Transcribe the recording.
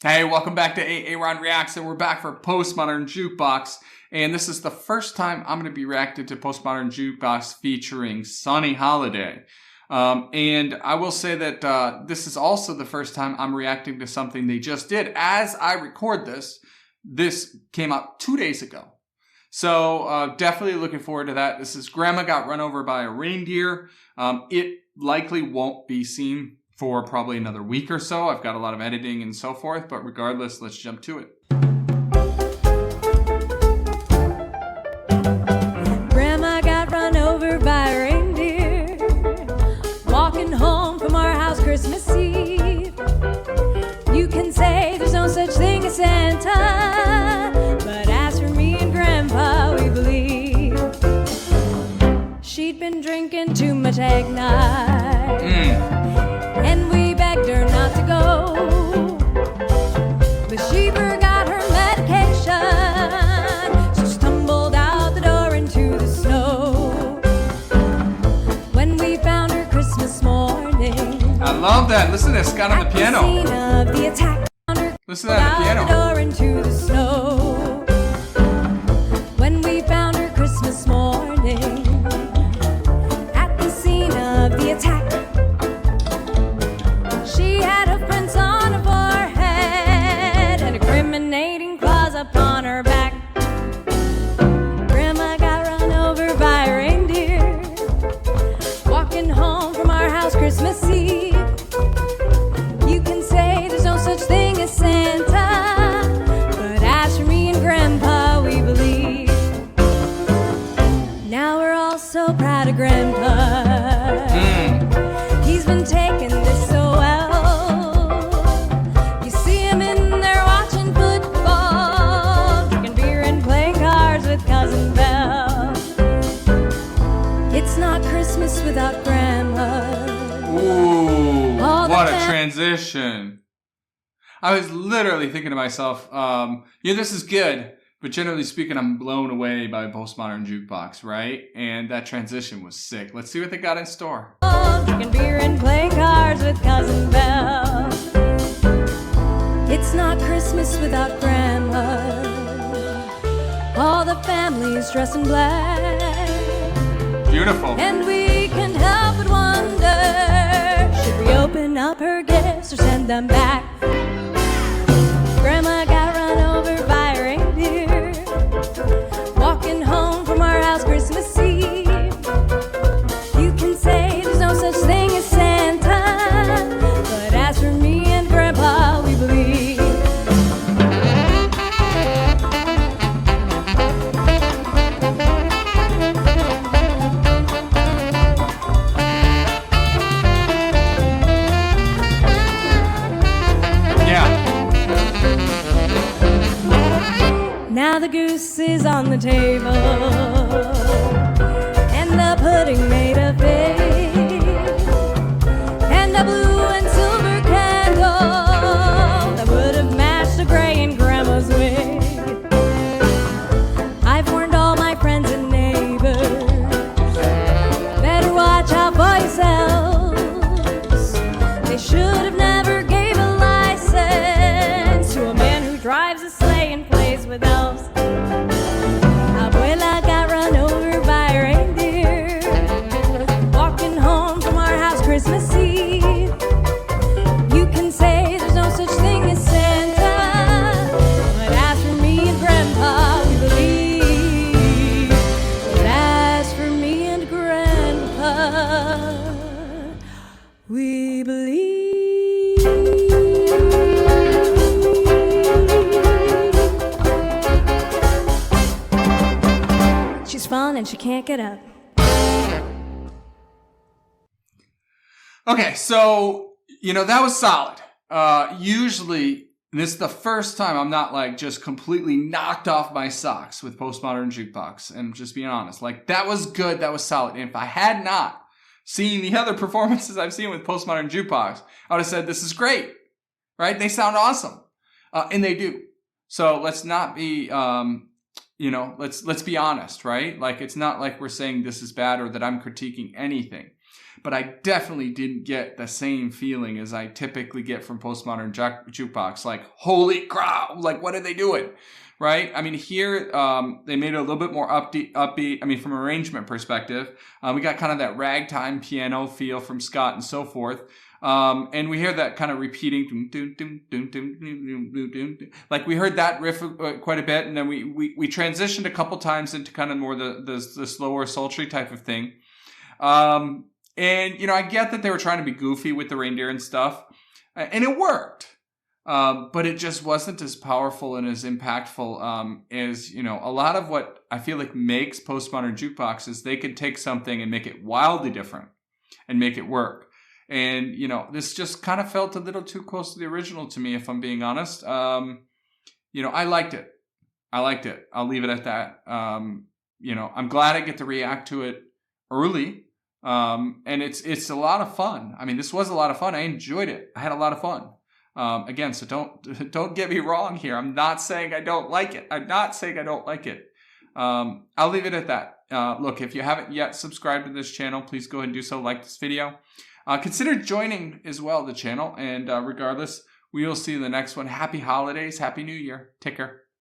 Hey, welcome back to A-Aron Reacts, and we're back for Postmodern Jukebox. And this is the first time I'm going to be reacting to Postmodern Jukebox featuring Sunny Holiday. And I will say that this is also the first time I'm reacting to something they just did. As I record this, this came out 2 days ago. So definitely looking forward to that. This is Grandma Got Run Over by a Reindeer. It likely won't be seen for probably another week or so. I've got a lot of editing and so forth, but regardless, let's jump to it. Grandma got run over by a reindeer, walking home from our house Christmas Eve. You can say there's no such thing as Santa, but as for me and Grandpa, we believe she'd been drinking too much eggnog. And we begged her not to go, but she forgot her medication. She stumbled out the door into the snow. When we found her Christmas morning, I love that. Listen to Scott on the piano. Scene of the attack, Listen to that piano. the door into the snow. When we found her Christmas morning, at the scene of the attack, she had a prince on her forehead and incriminating claws upon her back. Grandma got run over by a reindeer, walking home from our house Christmas Eve. You can say there's no such thing as Santa, but as for me and Grandpa, we believe. Now we're all so proud of Grandpa. He's been taking this so well. You see him in there watching football, drinking beer and playing cards with Cousin Belle. It's not Christmas without Grandma. Ooh, what a transition. I was literally thinking to myself, this is good, but generally speaking, I'm blown away by Postmodern Jukebox, right? And that transition was sick. Let's see what they got in store. Drinking beer and playing cards with Cousin Belle. It's not Christmas without Grandma. All the family's dressed in black, Beautiful. and we can help but wonder, should we open up her gifts or send them back? Grandma got run over by a reindeer, walking home from our house Christmas Eve. You can say there's no such thing as Santa, but as for me and Grandpa, we believe. Now the goose is on the table, and the pudding made of fig, and a blue and silver candle that would have matched the gray in Grandma's wig. I've warned all my friends and neighbors, better watch out for yourselves. They should have never gave a license to a man who drives a sleigh and plays with elves. Abuela got run over by a reindeer, walking home from our house Christmas Eve. You can say there's no such thing as Santa, but as for me and Grandpa, we believe. But as for me and Grandpa, we believe. She's fun and she can't get up. Okay, so, that was solid. Usually, this is the first time I'm not like just completely knocked off my socks with Postmodern Jukebox. And just being honest, like that was good, that was solid. And if I had not seen the other performances I've seen with Postmodern Jukebox, I would have said, this is great, right? They sound awesome. And they do. So let's not be, let's be honest, right? Like, it's not like we're saying this is bad or that I'm critiquing anything. but I definitely didn't get the same feeling as I typically get from Postmodern Jukebox. Like, holy crap, like, what are they doing? Right? I mean, here, they made it a little bit more upbeat. I mean, from an arrangement perspective, we got kind of that ragtime piano feel from Scott and so forth. And we hear that kind of repeating, like we heard that riff quite a bit. And then we transitioned a couple times into kind of more the slower, sultry type of thing. And, you know, I get that they were trying to be goofy with the reindeer and stuff, and it worked. But it just wasn't as powerful and as impactful as, you know, a lot of what I feel like makes Postmodern Jukebox is they could take something and make it wildly different and make it work. And, you know, this just kind of felt a little too close to the original to me, if I'm being honest. You know, I liked it. I'll leave it at that. You know, I'm glad I get to react to it early. And it's a lot of fun. I mean, this was a lot of fun. I enjoyed it. I had a lot of fun. Again, so don't get me wrong here. I'm not saying I don't like it. I'll leave it at that. Look, if you haven't yet subscribed to this channel, please go ahead and do so. Like this video. Consider joining as well the channel. And regardless, we will see you in the next one. Happy holidays. Happy New Year. Take care.